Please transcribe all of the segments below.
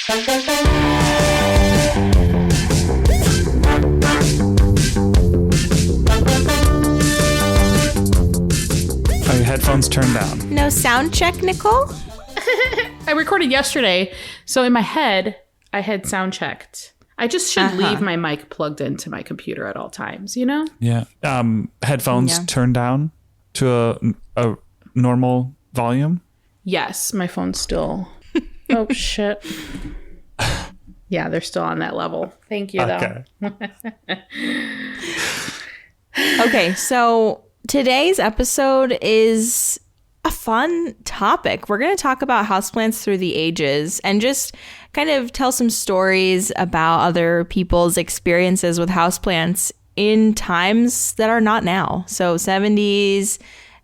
Are your headphones turned down? No sound check, Nicole? I recorded yesterday, so in my head, I had sound checked. I just should leave my mic plugged into my computer at all times, you know? Yeah. Headphones turned down to a normal volume? Yes, my phone's still... Oh, shit. Yeah, they're still on that level. Thank you, though. Okay, so today's episode is a fun topic. We're going to talk about houseplants through the ages and just kind of tell some stories about other people's experiences with houseplants in times that are not now. So 70s,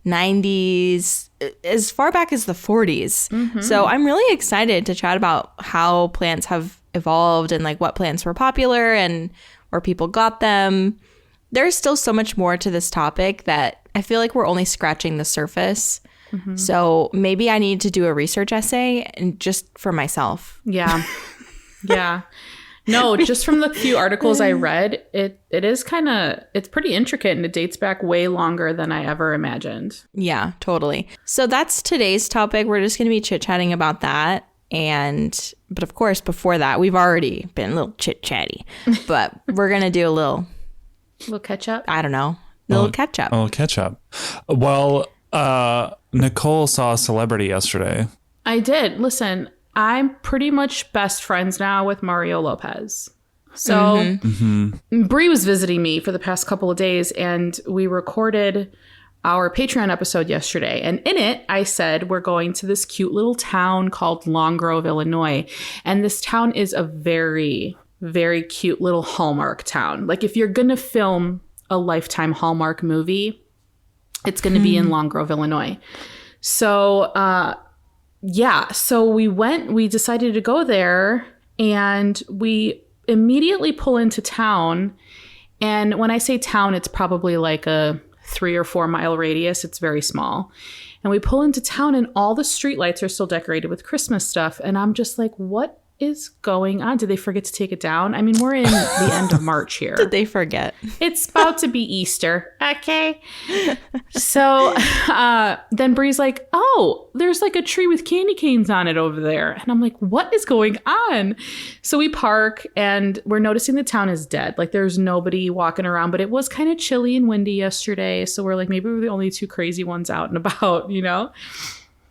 90s, as far back as the 40s. Mm-hmm. So I'm really excited to chat about how plants have evolved and like what plants were popular and where people got them. There's still so much more to this topic that I feel like we're only scratching the surface. Mm-hmm. So maybe I need to do a research essay and just for myself. Yeah. Yeah. No, just from the few articles I read, it is it's pretty intricate and it dates back way longer than I ever imagined. Yeah, totally. So that's today's topic. We're just going to be chit-chatting about that. But of course, before that, we've already been a little chit-chatty, but we're going to do a little catch up. I don't know. A little catch up. A little catch up. Well, Nicole saw a celebrity yesterday. I did. Listen, I'm pretty much best friends now with Mario Lopez. So Bree was visiting me for the past couple of days and we recorded our Patreon episode yesterday. And in it, I said, we're going to this cute little town called Long Grove, Illinois. And this town is a very, very cute little Hallmark town. Like if you're going to film a Lifetime Hallmark movie, it's going to be in Long Grove, Illinois. So, so we decided to go there and we immediately pull into town. And when I say town, it's probably like a 3 or 4 mile radius. It's very small. And we pull into town and all the streetlights are still decorated with Christmas stuff. And I'm just like, what is going on? Did they forget to take it down? I mean, we're in the end of March here. Did they forget? It's about to be Easter. Okay. So then Bree's like, oh, there's like a tree with candy canes on it over there. And I'm like, what is going on? So we park and we're noticing the town is dead. Like there's nobody walking around, but it was kind of chilly and windy yesterday. So we're like, maybe we're the only 2 crazy ones out and about, you know?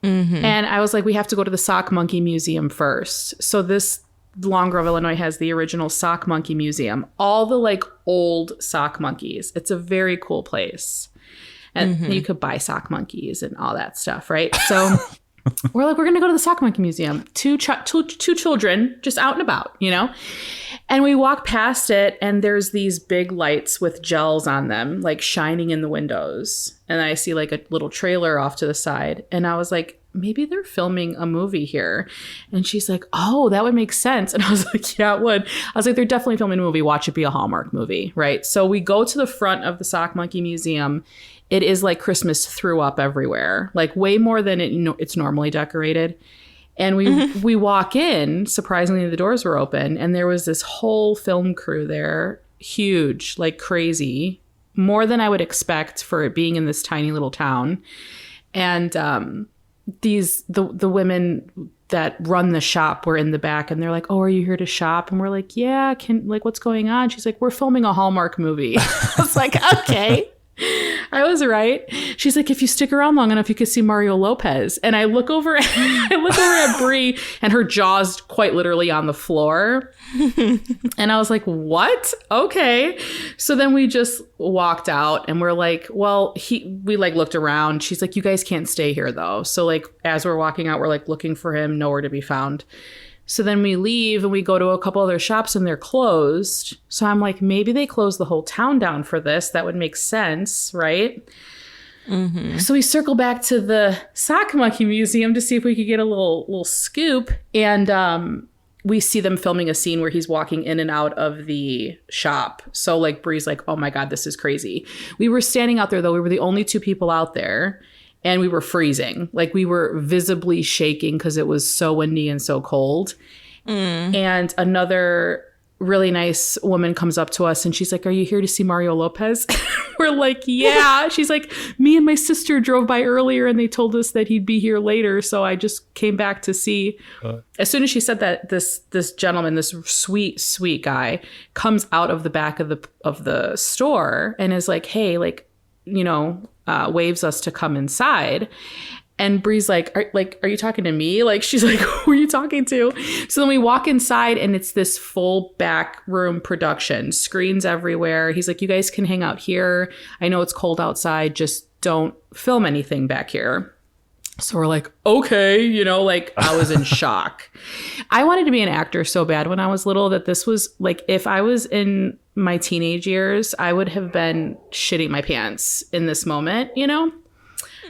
Mm-hmm. And I was like, we have to go to the Sock Monkey Museum first. So this Long Grove, Illinois has the original Sock Monkey Museum, all the like old sock monkeys. It's a very cool place. And you could buy sock monkeys and all that stuff, right? So we're like, we're going to go to the Sock Monkey Museum. Two children just out and about, you know? And we walk past it and there's these big lights with gels on them, like shining in the windows. And I see like a little trailer off to the side. And I was like, maybe they're filming a movie here. And she's like, oh, that would make sense. And I was like, yeah, it would. I was like, they're definitely filming a movie. Watch it be a Hallmark movie, right? So we go to the front of the Sock Monkey Museum. It is like Christmas threw up everywhere, like way more than it's normally decorated. And we walk in, surprisingly, the doors were open. And there was this whole film crew there, huge, like crazy, more than I would expect for it being in this tiny little town. And the women that run the shop were in the back and they're like, oh, are you here to shop? And we're like, yeah, what's going on? She's like, we're filming a Hallmark movie. I was like, okay. I was right. She's like, if you stick around long enough, you can see Mario Lopez. And I look over at Bree and her jaw's quite literally on the floor. And I was like, what? Okay. So then we just walked out and we're like, well, we like looked around. She's like, you guys can't stay here though. So like, as we're walking out, we're like looking for him, nowhere to be found. So then we leave and we go to a couple other shops and they're closed. So I'm like, maybe they closed the whole town down for this. That would make sense, right? Mm-hmm. So we circle back to the Sock Monkey Museum to see if we could get a little scoop. And we see them filming a scene where he's walking in and out of the shop. So like Bree's like, oh my God, this is crazy. We were standing out there though. We were the only 2 people out there. And we were freezing. Like we were visibly shaking because it was so windy and so cold. And another really nice woman comes up to us and she's like, "Are you here to see Mario Lopez?" We're like, "Yeah." She's like, "Me and my sister drove by earlier and they told us that he'd be here later, so I just came back to see." As soon as she said that, this gentleman, this sweet guy, comes out of the back of the store and is like, "Hey, like, waves us to come inside." And Bree's like, are you talking to me? Like, she's like, "Who are you talking to?" So then we walk inside and it's this full back room production, screens everywhere. He's like, "You guys can hang out here. I know it's cold outside. Just don't film anything back here." So we're like, okay, like I was in shock. I wanted to be an actor so bad when I was little that this was like, if I was in my teenage years, I would have been shitting my pants in this moment,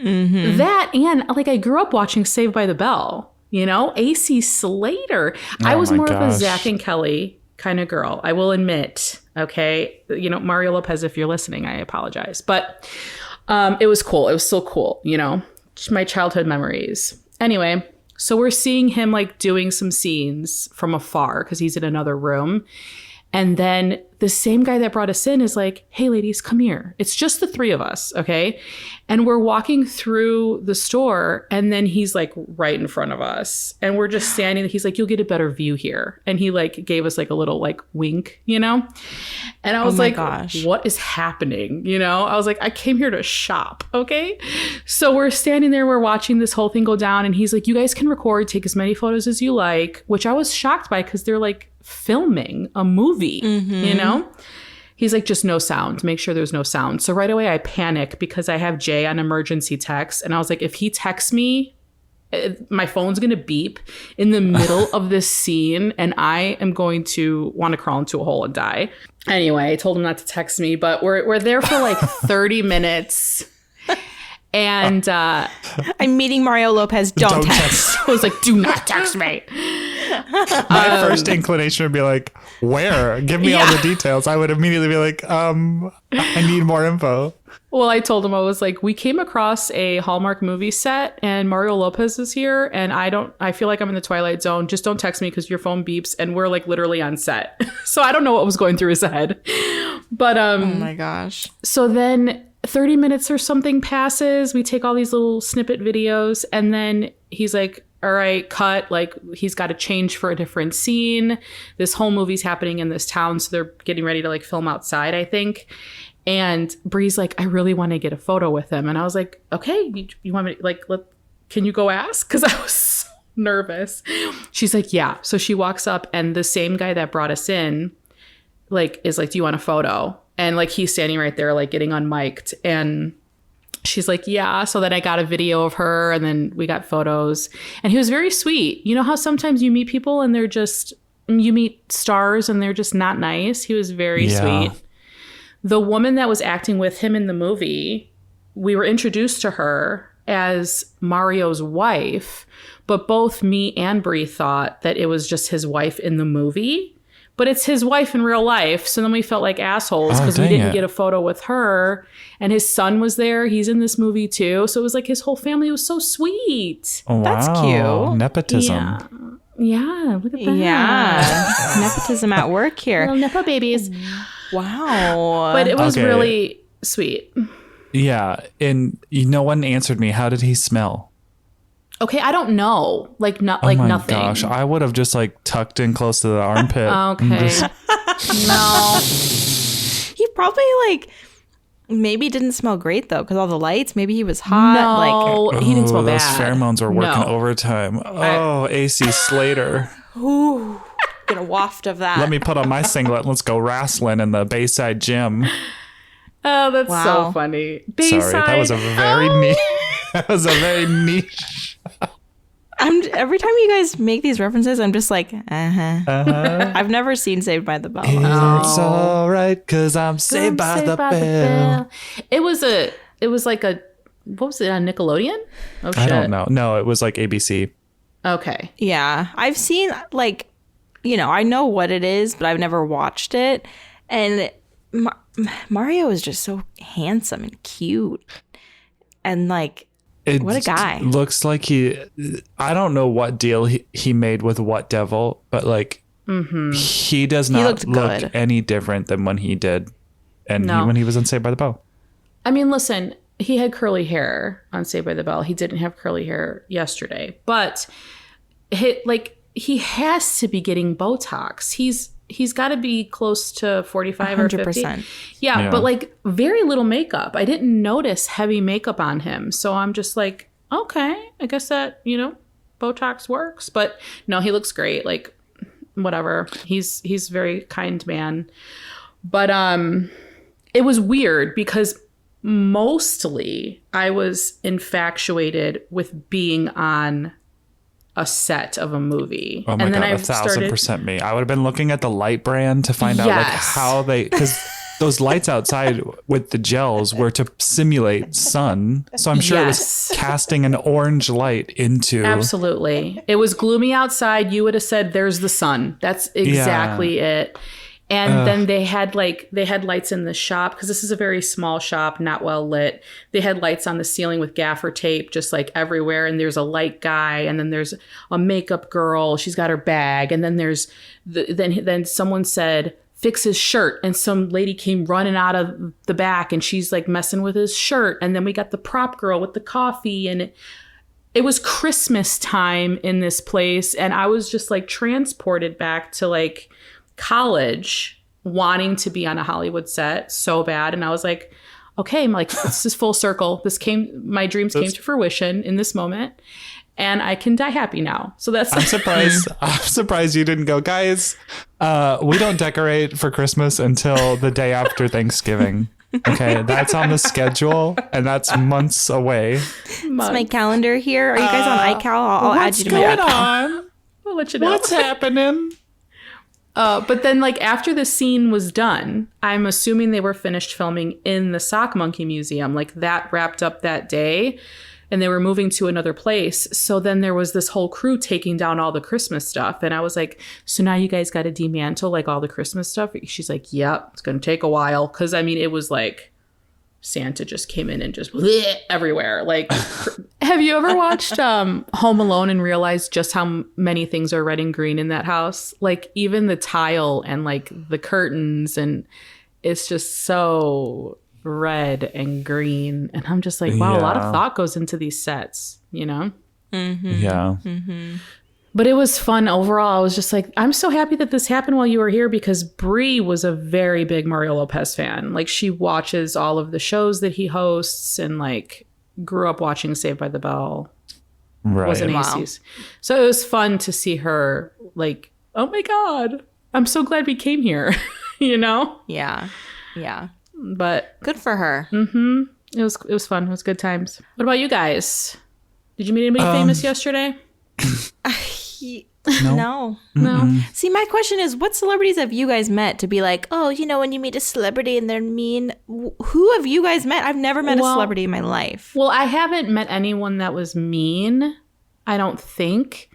Mm-hmm. That, and like I grew up watching Saved by the Bell, AC Slater. I was more of a Zach and Kelly kind of girl, I will admit. Okay. Mario Lopez, if you're listening, I apologize. But it was cool. It was still cool, my childhood memories. Anyway, so we're seeing him like doing some scenes from afar because he's in another room. And then the same guy that brought us in is like, "Hey, ladies, come here. It's just the three of us, okay?" And we're walking through the store, and then he's like right in front of us. And we're just standing. He's like, "You'll get a better view here." And he like gave us like a little like wink, And I was like, gosh, what is happening? I was like, I came here to shop, okay? So we're standing there, we're watching this whole thing go down. And he's like, "You guys can record, take as many photos as you like," which I was shocked by because they're like filming a movie, He's like, "Just no sound. Make sure there's no sound." So right away I panic because I have Jay on emergency text. And I was like, if he texts me, my phone's going to beep in the middle of this scene and I am going to want to crawl into a hole and die. Anyway, I told him not to text me, but we're there for like 30 minutes. And I'm meeting Mario Lopez. Don't text. I was like, "Do not text me." My first inclination would be like, "Where? Give me all the details." I would immediately be like, I need more info. Well, I told him, I was like, "We came across a Hallmark movie set and Mario Lopez is here. And I feel like I'm in the Twilight Zone. Just don't text me because your phone beeps and we're like literally on set." So I don't know what was going through his head. But, oh my gosh. So then 30 minutes or something passes. We take all these little snippet videos and then he's like, "All right, cut." Like he's got to change for a different scene. This whole movie's happening in this town. So they're getting ready to like film outside, I think. And Bree's like, "I really want to get a photo with him." And I was like, "Okay, you want me to, like, can you go ask?" Because I was so nervous. She's like, "Yeah." So she walks up and the same guy that brought us in like is like, "Do you want a photo?" And like he's standing right there like getting unmiked and she's like, "Yeah." So then I got a video of her and then we got photos and he was very sweet. You know how sometimes you meet people and you meet stars and they're just not nice? He was very sweet. The woman that was acting with him in the movie, we were introduced to her as Mario's wife, but both me and Bree thought that it was just his wife in the movie. But it's his wife in real life. So then we felt like assholes because we didn't get a photo with her. And his son was there. He's in this movie too. So it was like his whole family was so sweet. Oh, wow. That's cute. Nepotism. Yeah, look at that. Yeah. Nepotism at work here. Little Nepo babies. Wow. But it was really sweet. Yeah. And no one answered me. How did he smell? Okay, I don't know. Like, not Oh like my nothing. gosh, I would have just like tucked in close to the armpit. Okay. No. He probably like maybe didn't smell great though because all the lights. Maybe he was hot. No, he didn't smell those bad. pheromones were working No. overtime. Oh, AC Slater. Ooh, get a waft of that. Let me put on my singlet. Let's go wrestling in the Bayside gym. Oh, that's Wow. so funny. Sorry, that was a very niche. That was a very niche. Every time you guys make these references, I'm just like, I've never seen Saved by the Bell. It's all right because I'm saved by the bell. It was like a, what was it, on Nickelodeon? Oh, shit. I don't know. No, it was like ABC. Okay. Yeah, I've seen like, I know what it is, but I've never watched it. And Mario is just so handsome and cute. And like, It What a guy. Looks like I don't know what deal he made with what devil, but like he does not looked look good. any different than when he did and No. when he was in Saved by the Bell. I mean, listen, he had curly hair on Saved by the Bell. He didn't have curly hair yesterday, but he has to be getting Botox. He's got to be close to 45 or 50. 100%. Yeah, Yeah. but like very little makeup. I didn't notice heavy makeup on him. So I'm just like, okay, I guess that, Botox works. But no, he looks great. Like whatever. He's a very kind man. But it was weird because mostly I was infatuated with being on a set of a movie. Oh my and then God, I 1,000% me. I would have been looking at the light brand to find out like Yes. how because those lights outside with the gels were to simulate sun. So I'm sure it Yes. was casting an orange light into. Absolutely. It was gloomy outside. You would have said, there's the sun. That's exactly it. And then they had lights in the shop because this is a very small shop, not well lit. They had lights on the ceiling with gaffer tape, just like everywhere. And there's a light guy, and then there's a makeup girl. She's got her bag, and then there's then someone said, fix his shirt, and some lady came running out of the back, and she's like messing with his shirt. And then we got the prop girl with the coffee, and it was Christmas time in this place, and I was just like transported back to like college, wanting to be on a Hollywood set so bad. And I was like, okay, I'm like, this is full circle. My dreams came to fruition in this moment, and I can die happy now. So that's I'm surprised. I'm surprised you didn't go, guys. We don't decorate for Christmas until the day after Thanksgiving. Okay, that's on the schedule, and that's months away. It's my calendar here. Are you guys on iCal? I'll add you to my What's going iCal. on? I'll let you know. What's happening? But then, like, after the scene was done, I'm assuming they were finished filming in the Sock Monkey Museum. Like, that wrapped up that day, and they were moving to another place. So then there was this whole crew taking down all the Christmas stuff. And I was like, so now you guys got to dismantle, like, all the Christmas stuff? She's like, yep, it's going to take a while. Because, I mean, it was like Santa just came in and just bleh, everywhere. Like, have you ever watched Home Alone and realized just how many things are red and green in that house? Like, even the tile and like the curtains, and it's just so red and green. And I'm just like, wow, a lot of Yeah. thought goes into these sets, Yeah. But it was fun overall. I was just like, I'm so happy that this happened while you were here, because Brie was a very big Mario Lopez fan. Like, she watches all of the shows that he hosts, and like grew up watching Saved by the Bell. Right. Was an Wow. ACs. So it was fun to see her like, oh my God, I'm so glad we came here, Yeah. But Good for her. it was fun. It was good times. What about you guys? Did you meet anybody famous yesterday? No. No. See, my question is, what celebrities have you guys met to be like, oh, when you meet a celebrity and they're mean? Who have you guys met? I've never met a Well- celebrity in my life. Well, I haven't met anyone that was mean, I don't think.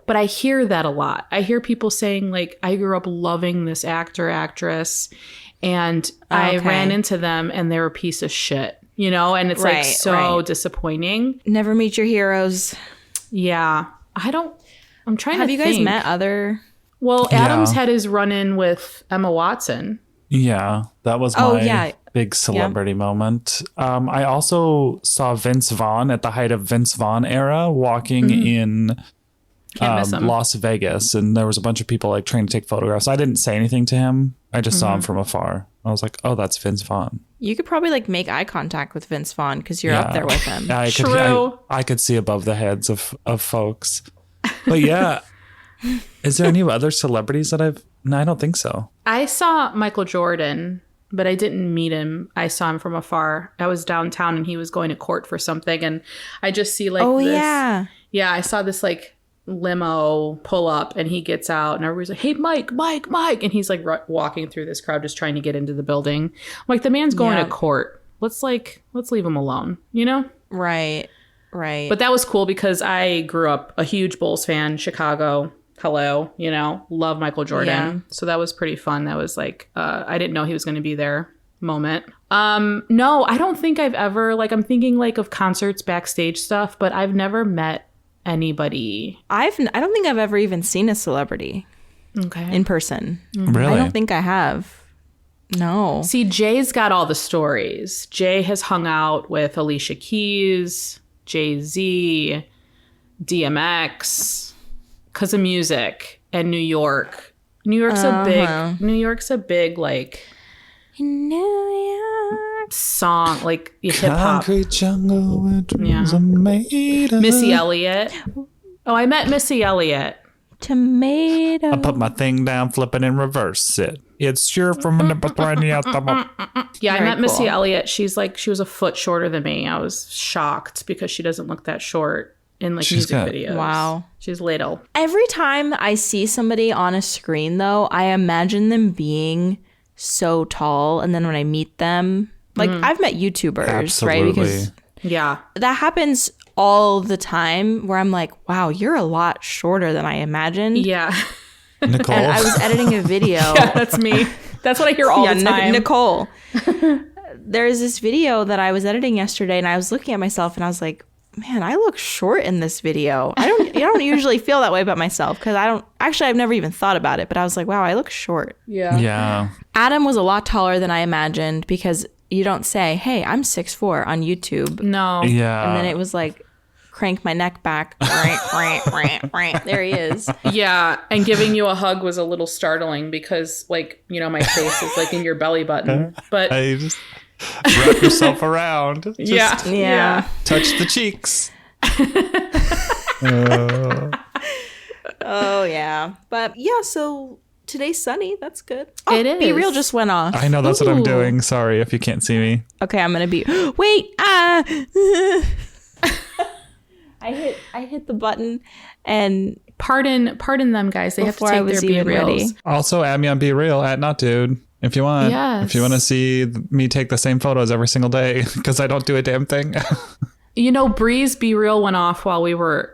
But I hear that a lot. I hear people saying, like, I grew up loving this actor, actress, and I Okay. ran into them and they're a piece of shit, and it's like Right, so right. disappointing. Never meet your heroes. Yeah. I'm trying Have to you guys think. met other? Well, Yeah. Adams had his run in with Emma Watson. Yeah, that was Oh, my yeah. big celebrity moment. I also saw Vince Vaughn at the height of Vince Vaughn era walking in Can't miss him. Las Vegas, and there was a bunch of people like trying to take photographs. I didn't say anything to him. I just saw him from afar. I was like, oh, that's Vince Vaughn. You could probably like make eye contact with Vince Vaughn because you're up there with him. Yeah, True. I could see above the heads of folks. But yeah, is there any other celebrities that I've? No, I don't think so. I saw Michael Jordan, but I didn't meet him. I saw him from afar. I was downtown and he was going to court for something. And I just see like Oh, this. yeah. Yeah, I saw this like limo pull up and he gets out and everybody's like, hey, Mike. And he's like walking through this crowd just trying to get into the building. I'm like, the man's going Yeah. to court. Let's leave him alone, Right. But that was cool because I grew up a huge Bulls fan, Chicago. Hello, love Michael Jordan. Yeah. So that was pretty fun. That was like, I didn't know he was going to be there moment. No, I don't think I've ever, like, I'm thinking like of concerts, backstage stuff, but I've never met anybody. I don't think I've ever even seen a celebrity Okay. in person. Really? I don't think I have. No. See, Jay's got all the stories. Jay has hung out with Alicia Keys, Jay-Z, DMX, because of music, and New York. New York's a big like song, like hip hop. Concrete jungle where dreams Yeah. are made of. Missy Elliott. Oh, I met Missy Elliott. Tomato. I put my thing down, flip it, and reverse it. It's sure from number 20 out the Yeah, I Very met Missy cool. Elliott. She was a foot shorter than me. I was shocked because she doesn't look that short in like She's music got- videos. Wow. She's little. Every time I see somebody on a screen, though, I imagine them being so tall. And then when I meet them, like I've met YouTubers, right? Absolutely. Because Yeah. that happens all the time where I'm like, wow, you're a lot shorter than I imagined. Yeah. Nicole. And I was editing a video. Yeah, that's me. That's what I hear all the time. Nicole. There's this video that I was editing yesterday, and I was looking at myself, and I was like, man, I look short in this video. I don't usually feel that way about myself because I've never even thought about it, but I was like, wow, I look short. Yeah. Yeah. Adam was a lot taller than I imagined because you don't say, hey, I'm 6'4" on YouTube. No. Yeah. And then it was like, crank my neck back. There he is. Yeah. And giving you a hug was a little startling because, like, my face is like in your belly button. But You just wrap yourself around. Just yeah. Yeah. touch the cheeks. Oh, yeah. But yeah, so today's sunny. That's good. Oh, It Be is. Real just went off. I know that's what I'm Ooh. doing. Sorry if you can't see me. Okay, I'm gonna be. Wait, I hit the button, and Pardon them, guys. They Before I have to was take their even B-reels. ready. Also, add me on Be Real at Not Dude if you want. Yes. If you want to see me take the same photos every single day because I don't do a damn thing. Bree's B-reel went off while we were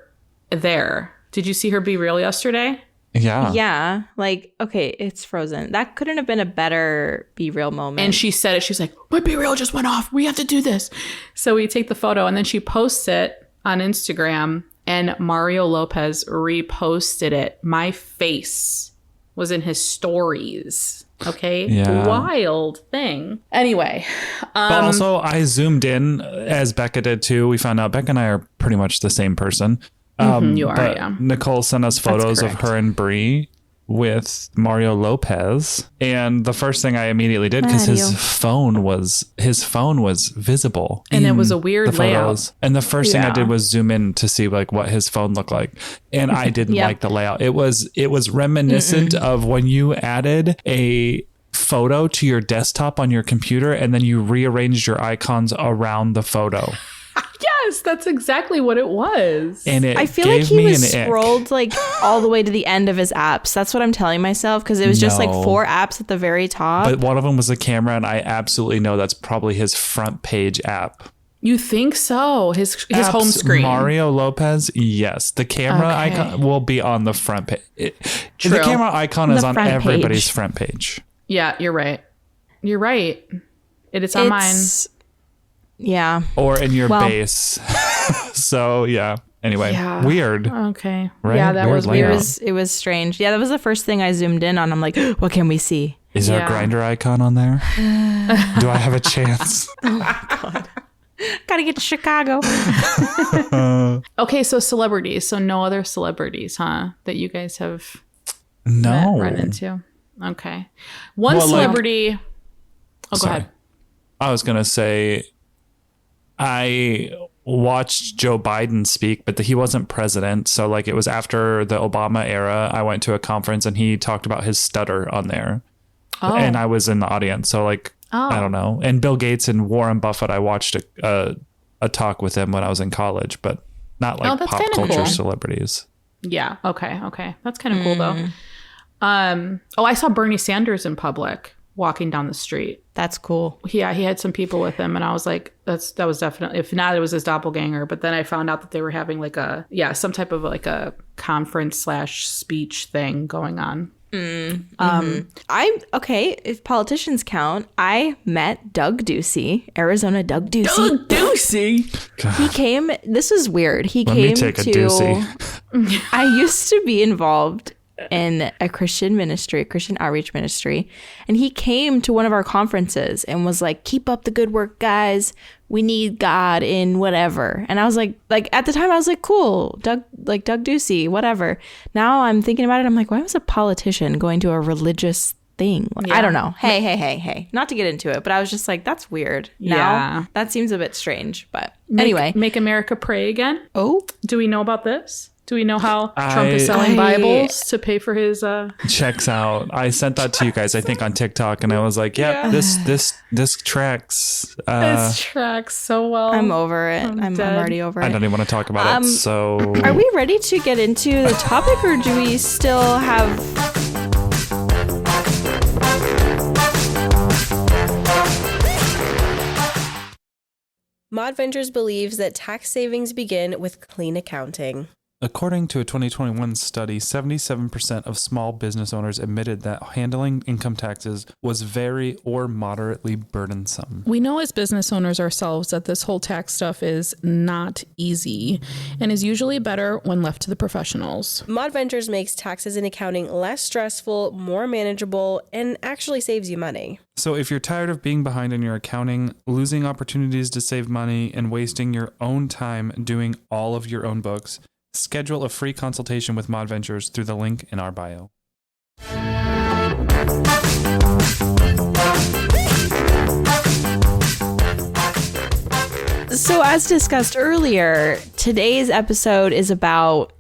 there. Did you see her B-reel yesterday? Yeah. yeah, like okay, it's Frozen. That couldn't have been a better Be Real moment. And she said it. She's like, my B-reel just went off. We have to do this. So we take the photo, and then she posts it on Instagram, and Mario Lopez reposted it. My face was in his stories. Okay. Yeah. Wild thing. Anyway. But also, I zoomed in as Becca did too. We found out Becca and I are pretty much the same person. You are, but yeah. Nicole sent us photos of correct. her and Brie with Mario Lopez, and the first thing I immediately did because Mario. his phone was visible, And it in was a weird the layout. photos. And the first thing I Yeah. did was zoom in to see like what his phone looked like, and I didn't Yep. like the layout. It was reminiscent of when you added a photo to your desktop on your computer and then you rearranged your icons around the photo, Yes, that's exactly what it was. and it I feel gave like he me was an ick. scrolled like all the way to the end of his apps. That's what I'm telling myself because it was just like No. 4 apps at the very top. But one of them was a camera, and I absolutely know that's probably his front page app. You think so? His home Apps, screen. Mario Lopez, yes. The camera Okay. icon will be on the front page. The True. camera icon is The on front everybody's page. front page. Yeah, you're right. You're right. It's on mine. Yeah. Or in your Well- base. So, yeah. Anyway, Yeah. weird. Okay. Right? Yeah, that Weird was layout. weird. It was strange. Yeah, that was the first thing I zoomed in on. I'm like, what can we see? Is there a Yeah. grinder icon on there? Do I have a chance? Gotta get to Chicago. Okay, so celebrities. So no other celebrities, huh? That you guys have No. run into. Okay. One Well, like- celebrity. Go Sorry. ahead. I was going to say, I watched Joe Biden speak, but he wasn't president. So, like, it was after the Obama era. I went to a conference and he talked about his stutter on there. Oh. And I was in the audience. So, like, I don't know. And Bill Gates and Warren Buffett, I watched a talk with him when I was in college, but not like that's pop kinda culture cool. celebrities. Yeah. Okay. That's kind of cool though. I saw Bernie Sanders in public walking down the street. That's cool. Yeah, he had some people with him, and I was like, that was definitely, if not, it was his doppelganger. But then I found out that they were having like some type of like a conference / speech thing going on. If politicians count, I met Doug Ducey, Arizona Doug Ducey. Doug Ducey. He came, this is weird. He Let came me take a to, Ducey. I used to be involved in a Christian ministry, a Christian outreach ministry. And he came to one of our conferences and was like, keep up the good work, guys. We need God in whatever. And I was like at the time I was like, cool, Doug Ducey, whatever. Now I'm thinking about it. I'm like, why was a politician going to a religious thing? I don't know. Hey. Not to get into it, but I was just like, that's weird. Now that seems a bit strange. But anyway. Make America pray again. Oh, Do we know about this? Do we know how Trump is selling Bibles to pay for his Checks out. I sent that to you guys, I think, on TikTok, and I was like, this tracks. this tracks so well. I'm over it. I'm already over it. I don't even want to talk about it. So Are we ready to get into the topic, or do we still have... Modventures believes that tax savings begin with clean accounting. according to a 2021 study, 77% of small business owners admitted that handling income taxes was very or moderately burdensome. We know as business owners ourselves that this whole tax stuff is not easy and is usually better when left to the professionals. Modventures makes taxes and accounting less stressful, more manageable, and actually saves you money. So if you're tired of being behind in your accounting, losing opportunities to save money, and wasting your own time doing all of your own books, schedule a free consultation with Modventures through the link in our bio. So as discussed earlier, today's episode is about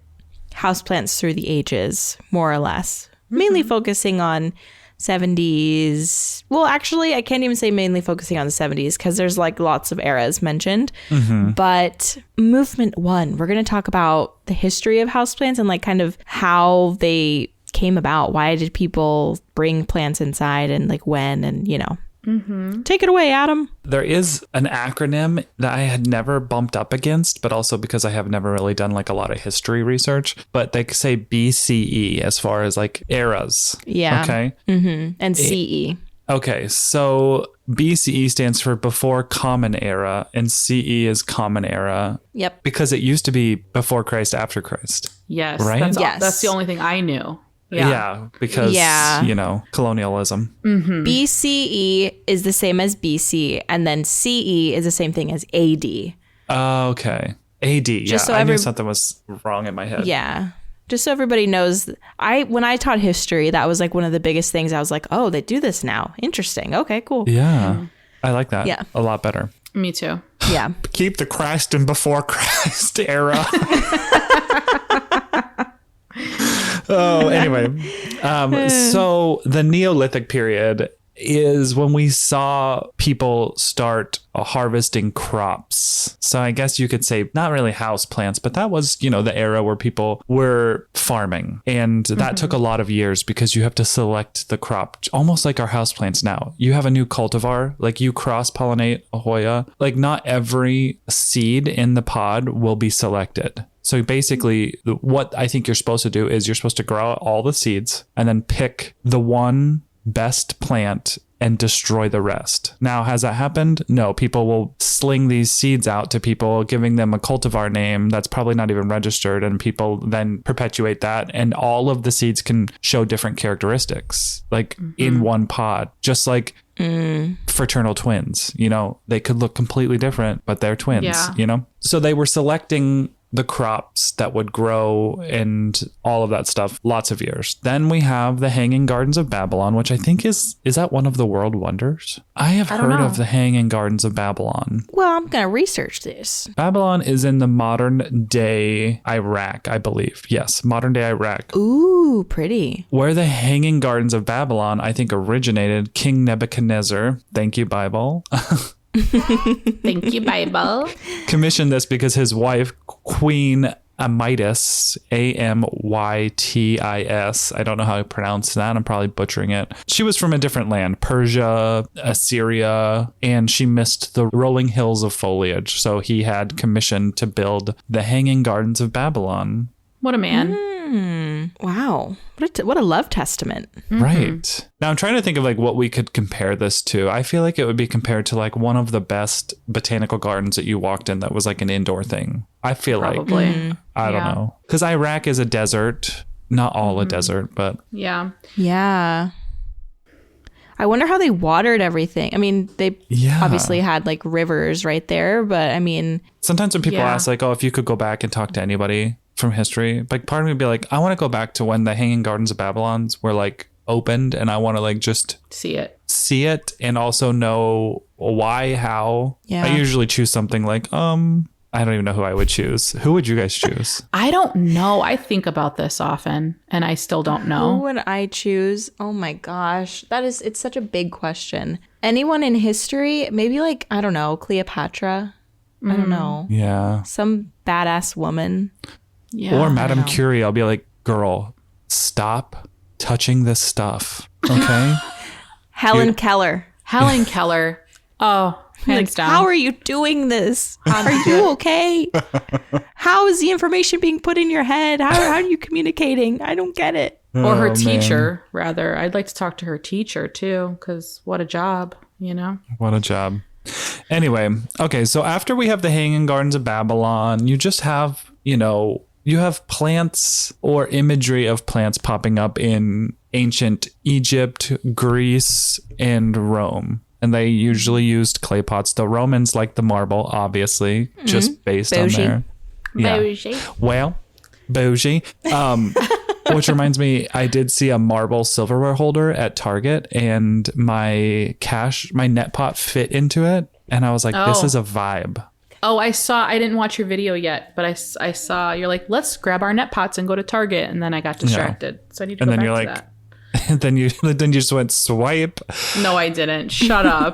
houseplants through the ages, more or less. Mainly focusing on 70s. Well, actually, I can't even say mainly focusing on the 70s because there's like lots of eras mentioned. But movement one, we're going to talk about the history of houseplants and like kind of how they came about. Why did people bring plants inside and like when and, you know. Take it away, Adam. There is an acronym that I had never bumped up against, but also because I have never really done like a lot of history research, but they say BCE as far as like eras. Yeah. Okay. And CE. Okay. So BCE stands for before Common Era and CE is Common Era Yep. because it used to be before Christ, after Christ. Yes, Right? Yes. That's the only thing I knew. Because, Yeah. you know, colonialism. BCE is the same as BC, and then CE is the same thing as AD. Okay. AD. Yeah. so I knew every- something was wrong in my head. Yeah. Just so everybody knows, when I taught history, that was like one of the biggest things. I was like, oh, they do this now. Interesting. Okay, cool. Yeah. I like that. Yeah. A lot better. Me too. Yeah. Keep the Christ and before Christ era. Anyway. So the Neolithic period is when we saw people start harvesting crops. So I guess you could say not really house plants, but that was, you know, the era where people were farming. And that took a lot of years because you have to select the crop, almost like our house plants now. You have a new cultivar, like you cross-pollinate a Hoya. Like not every seed in the pod will be selected. So basically, what I think you're supposed to do is you're supposed to grow out all the seeds and then pick the one best plant and destroy the rest. Now, has that happened? No, people will sling these seeds out to people, giving them a cultivar name that's probably not even registered, and people then perpetuate that. And all of the seeds can show different characteristics, like in one pod, just like fraternal twins. You know, they could look completely different, but they're twins, Yeah. you know? So they were selecting the crops that would grow and all of that stuff, lots of years. Then we have the Hanging Gardens of Babylon, which I think is that one of the world wonders? I have don't heard know. of the Hanging Gardens of Babylon. Well, I'm going to research this. Babylon is in the modern day Iraq, I believe. Yes, modern day Iraq. Ooh, pretty. Where the Hanging Gardens of Babylon, I think, originated, King Nebuchadnezzar, thank you, Bible, Thank you, Bible. commissioned this because his wife, Queen Amytis, Amytis, I don't know how to pronounce that. I'm probably butchering it. She was from a different land, Persia, Assyria, and she missed the rolling hills of foliage. So he had commissioned to build the Hanging Gardens of Babylon. What a man. Wow. Wow. What a love testament. Right. Now I'm trying to think of like what we could compare this to. I feel like it would be compared to like one of the best botanical gardens that you walked in that was like an indoor thing. I feel Probably. like, I don't know. Because Iraq is a desert. Not all a desert, but. Yeah. Yeah. I wonder how they watered everything. I mean, they obviously had like rivers right there, but I mean. Sometimes when people ask like, oh, if you could go back and talk to anybody from history, like part of me would be like, I want to go back to when the Hanging Gardens of Babylon's were like opened, and I want to like just see it and also know why, how. Yeah. I usually choose something like, I don't even know who I would choose. Who would you guys choose? I don't know. I think about this often and I still don't Who know. would I choose? Oh my gosh. It's such a big question. Anyone in history? Maybe like, I don't know, Cleopatra. I don't know. Yeah. Some badass woman. Yeah. Or Madame Curie. I'll be like, girl, stop touching this stuff. Okay. Helen Keller. Helen Keller. Oh, hands down. How are you doing this? Are you okay? How is the information being put in your head? How are you communicating? I don't get it. Or her Oh, teacher, rather. I'd like to talk to her teacher too, because what a job, you know? What a job. Anyway, okay, so after we have the Hanging Gardens of Babylon, you just have, you have plants or imagery of plants popping up in ancient Egypt, Greece, and Rome. And they usually used clay pots. The Romans liked the marble, obviously, just based Bougie. on their... Bougie. Well, bougie. Which reminds me, I did see a marble silverware holder at Target, and my net pot fit into it. And I was like, this is a vibe. Oh, I didn't watch your video yet, but I saw, you're like, let's grab our net pots and go to Target. And then I got distracted. So I need to go back to that. And then you just went swipe. No, I didn't. Shut up.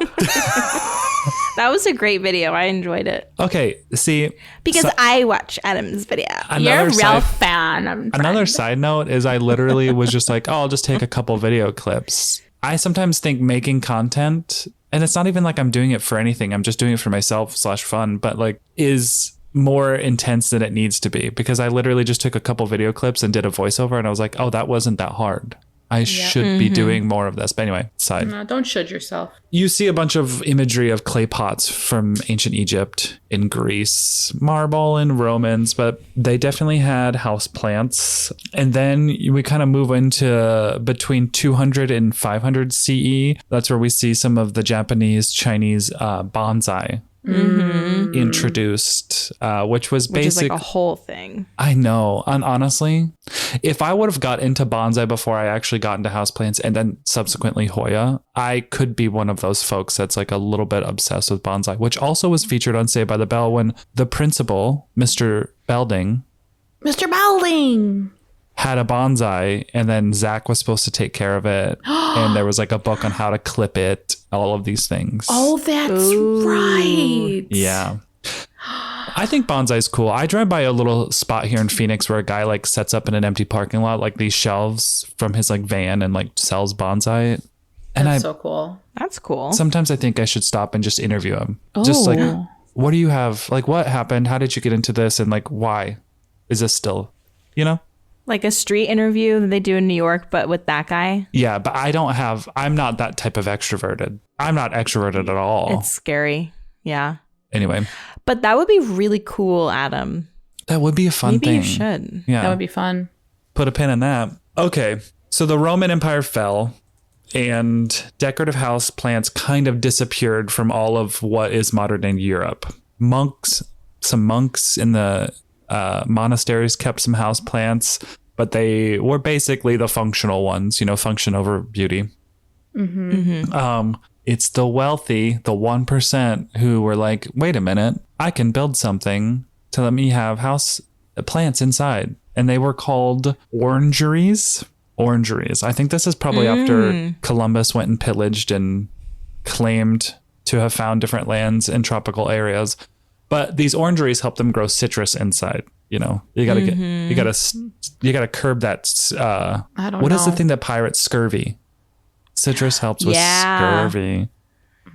That was a great video. I enjoyed it. Okay, see. Because I watch Adam's video. You're a real fan. Another side note is I literally was just like, oh, I'll just take a couple video clips. I sometimes think making content, and it's not even like I'm doing it for anything. I'm just doing it for myself / fun, but like is more intense than it needs to be, because I literally just took a couple video clips and did a voiceover, and I was like, oh, that wasn't that hard. I should be doing more of this. But anyway, side. No, don't should yourself. You see a bunch of imagery of clay pots from ancient Egypt, in Greece, marble, and Romans, but they definitely had house plants. And then we kind of move into between 200 and 500 CE. That's where we see some of the Japanese, Chinese bonsai introduced, which was is like a whole thing. I know. And honestly, if I would have got into bonsai before I actually got into houseplants and then subsequently Hoya, I could be one of those folks that's like a little bit obsessed with bonsai, which also was featured on Saved by the Bell when the principal, Mr. Belding, had a bonsai, and then Zach was supposed to take care of it. And there was like a book on how to clip it, all of these things. Oh, that's right. Yeah. I think bonsai is cool. I drive by a little spot here in Phoenix where a guy like sets up in an empty parking lot, like these shelves from his like van, and like sells bonsai. And That's so cool. That's cool. sometimes I think I should stop and just interview him. Just like, what do you have? Like, what happened? How did you get into this? And like, why is this still, Like a street interview that they do in New York, but with that guy. Yeah, but I'm not that type of extroverted. I'm not extroverted at all. It's scary. Yeah. Anyway, But that would be really cool, Adam. that would be a fun Maybe thing. you should. Yeah. That would be fun. Put a pin in that. Okay. So the Roman Empire fell, and decorative house plants kind of disappeared from all of what is modern day Europe. Some monks in the monasteries kept some house plants, but they were basically the functional ones, function over beauty. It's the wealthy, the 1%, who were like, wait a minute, I can build something to let me have house plants inside. And they were called orangeries. I think this is probably after Columbus went and pillaged and claimed to have found different lands in tropical areas. But these orangeries help them grow citrus inside. You gotta you gotta curb that. I don't What know. is the thing that pirates scurvy? Citrus helps with scurvy.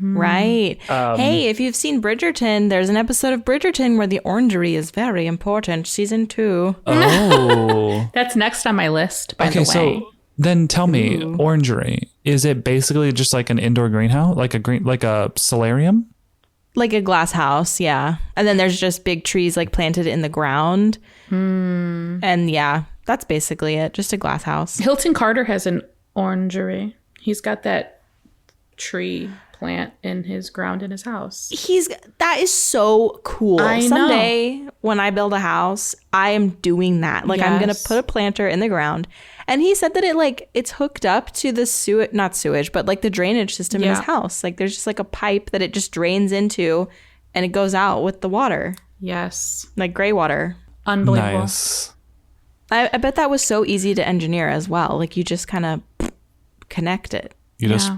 Right. Hey, if you've seen Bridgerton, there's an episode of Bridgerton where the orangery is very important. Season 2. Oh. That's next on my list, by the way. So then tell me, orangery, is it basically just like an indoor greenhouse, like a solarium? Like a glass house, yeah. And then there's just big trees like planted in the ground. And yeah, that's basically it. Just a glass house. Hilton Carter has an orangery. He's got that tree plant in his ground in his house. That is so cool. I know. Someday when I build a house, I am doing that. Like I'm going to put a planter in the ground. And he said that it's hooked up to the not sewage, but like the drainage system in his house. Like there's just like a pipe that it just drains into and it goes out with the water. Yes. Like gray water. Unbelievable. Nice. I bet that was so easy to engineer as well. Like you just kind of connect it. You just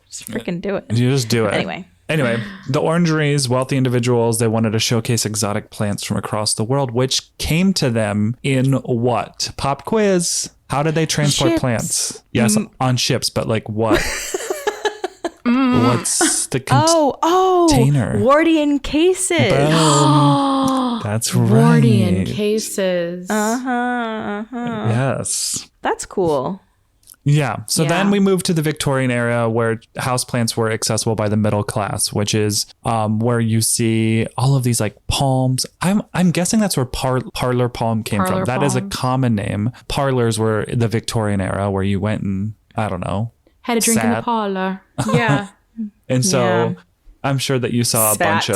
freaking do it. You just do it. Anyway, the orangeries, wealthy individuals, they wanted to showcase exotic plants from across the world, which came to them in what? Pop quiz. How did they transport Ships. plants? Yes, on ships, but like what? What's the container? Wardian cases. Boom. That's right. Wardian cases. Yes. That's cool. Yeah. So Yeah. then we moved to the Victorian era where houseplants were accessible by the middle class, which is where you see all of these like palms. I'm guessing that's where parlor palm came Parlor from. That is a palm. common name. Parlors were the Victorian era where you went and, I don't know. Had a drink in the Sat. parlor. Yeah. And so Yeah. I'm sure that you saw Sat.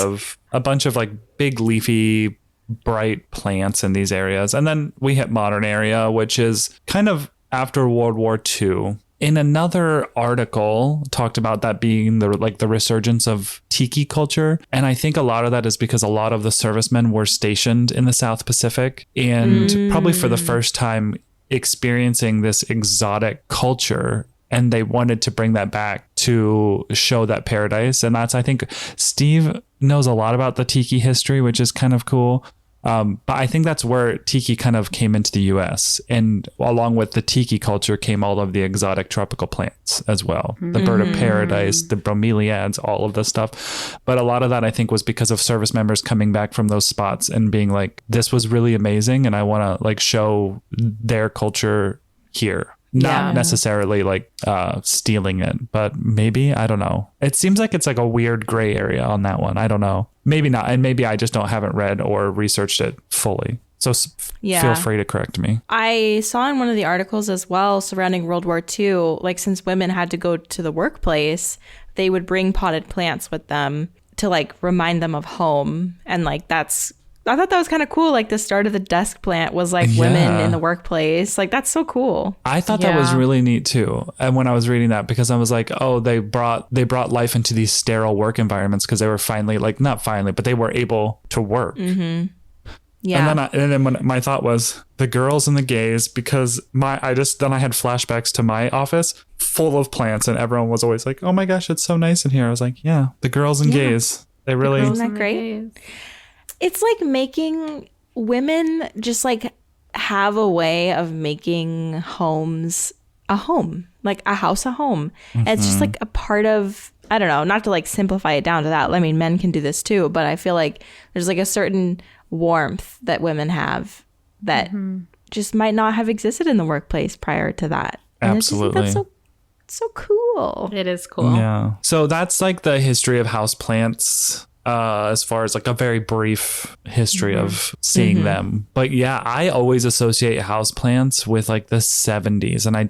a bunch of like big leafy bright plants in these areas. And then we hit modern area, which is kind of after World War II. In another article talked about that being the resurgence of tiki culture. And I think a lot of that is because a lot of the servicemen were stationed in the South Pacific and probably for the first time experiencing this exotic culture. And they wanted to bring that back to show that paradise. And that's, I think Steve knows a lot about the tiki history, which is kind of cool. But I think that's where tiki kind of came into the US. And along with the tiki culture came all of the exotic tropical plants as well. The bird of paradise, the bromeliads, all of this stuff. But a lot of that, I think, was because of service members coming back from those spots and being like, this was really amazing. And I want to like show their culture here. Not necessarily like stealing it, but maybe, I don't know. It seems like it's like a weird gray area on that one. I don't know. Maybe not. And maybe I just haven't read or researched it fully. So feel free to correct me. I saw in one of the articles as well surrounding World War II, like since women had to go to the workplace, they would bring potted plants with them to like remind them of home. And like I thought that was kind of cool. Like the start of the desk plant was like women in the workplace. Like that's so cool. I thought that was really neat too. And when I was reading that, because I was like, oh, they brought life into these sterile work environments because they were finally not finally, but they were able to work. Mm-hmm. Yeah. And then when my thought was the girls and the gays, because I had flashbacks to my office full of plants and everyone was always like, oh my gosh, it's so nice in here. I was like, yeah, the girls and gays, they really. Isn't that great? It's like making women just like have a way of making homes a home, like a house a home. And it's just like a part of, I don't know, not to like simplify it down to that. I mean, men can do this too, but I feel like there's like a certain warmth that women have that just might not have existed in the workplace prior to that. And Absolutely. that's so cool. It is cool. Yeah. So that's like the history of houseplants. As far as like a very brief history of seeing them. But yeah, I always associate houseplants with like the 70s. And I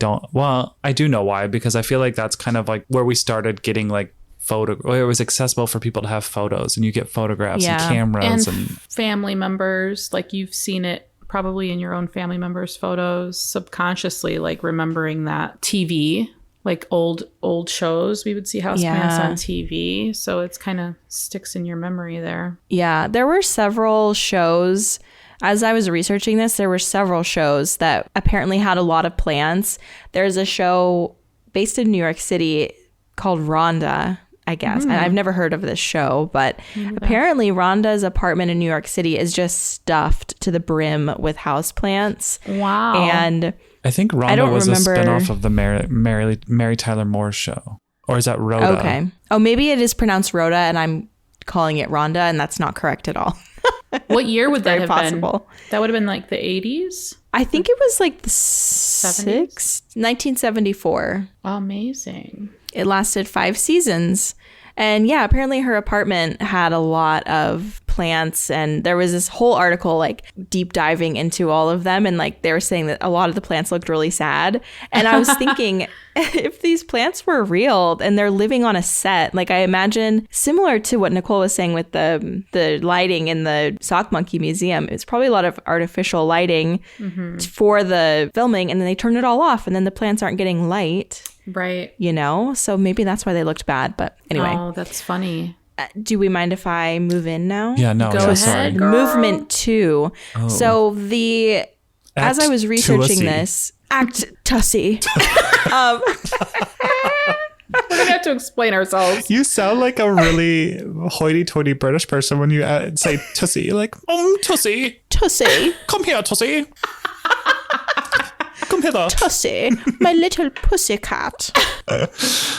do know why, because I feel like that's kind of like where we started getting like it was accessible for people to have photos and you get photographs and cameras and family members. Like you've seen it probably in your own family members' photos subconsciously, like remembering that TV. Like old shows, we would see houseplants on TV. So it's kind of sticks in your memory there. Yeah, there were several shows. As I was researching this, there were several shows that apparently had a lot of plants. There's a show based in New York City called Rhonda, I guess. And I've never heard of this show, but apparently Rhonda's apartment in New York City is just stuffed to the brim with houseplants. Wow. And I think Rhonda was a spinoff of the Mary Tyler Moore show. Or is that Rhoda? Okay. Oh, maybe it is pronounced Rhoda and I'm calling it Rhonda, and that's not correct at all. What year would that Very have possible. been? That would have been like the 80s? I think it was like the 70s? 1974. Amazing. It lasted 5 seasons. And yeah, apparently her apartment had a lot of plants, and there was this whole article like deep diving into all of them, and like they were saying that a lot of the plants looked really sad. And I was thinking, if these plants were real and they're living on a set, like I imagine similar to what Nicole was saying with the lighting in the Sock Monkey Museum, it's probably a lot of artificial lighting for the filming, and then they turn it all off, and then the plants aren't getting light. Right. You know, so maybe that's why they looked bad. But anyway, Oh, that's funny. do we mind if I move in now? Yeah, no, Go so ahead. sorry. Girl. Movement 2. Oh. So as I was researching Tussie. this, Act Tussie. We're going to have to explain ourselves. You sound like a really hoity-toity British person when you say Tussie. You're like, Tussie, Tussie. come here, Tussie. Come hither. Tussie. My little pussycat.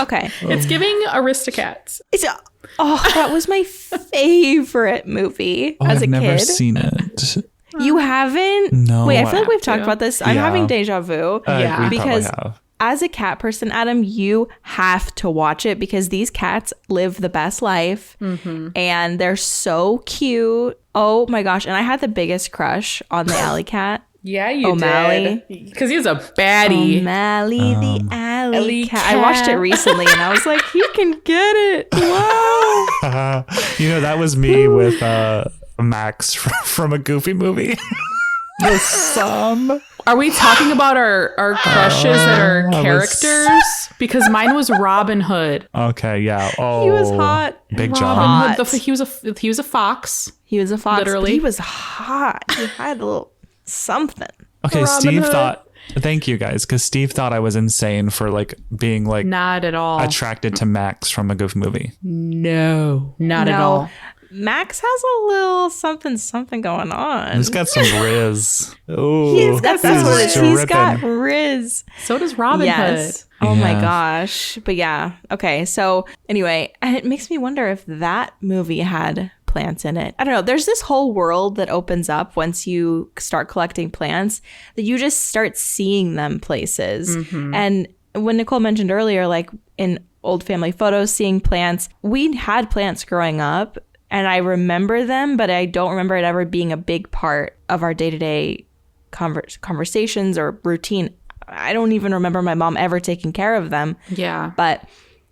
Okay. It's giving Aristocats. That was my favorite movie as a I've never kid. seen it. You haven't? No. Wait, I feel like have we've talked to. about this. I'm Yeah. having deja vu. Yeah. we because probably have. as a cat person, Adam, you have to watch it because these cats live the best life and they're so cute. Oh my gosh. And I had the biggest crush on the alley cat. Yeah, you O'Malley. did. Because he's a baddie. O'Malley the alley alley cat. I watched it cat. recently and I was like, he can get it. Wow. You know, that was me with Max from a Goofy movie. The sum. Are we talking about our crushes that are I was- characters? Because mine was Robin Hood. Okay, yeah. Oh, He was hot. Big Robin John. Hot. Hood. He was a fox. He was a fox. Literally. But he was hot. He had a little something. Okay, Robin Steve Hood. thought. Thank you guys, because Steve thought I was insane for like being like Not at all. attracted to Max from a Goofy movie. No, not at No. all. Max has a little something going on. He's got some riz. Oh, That's what it is. He's got Riz. So does Robin Yes. Hood. Oh my Yeah. gosh. But yeah. Okay. So anyway, and it makes me wonder if that movie had plants in it. I don't know. There's this whole world that opens up once you start collecting plants that you just start seeing them places. And when Nicole mentioned earlier, like in old family photos, seeing plants, we had plants growing up. And I remember them, but I don't remember it ever being a big part of our day-to-day conversations or routine. I don't even remember my mom ever taking care of them. Yeah. But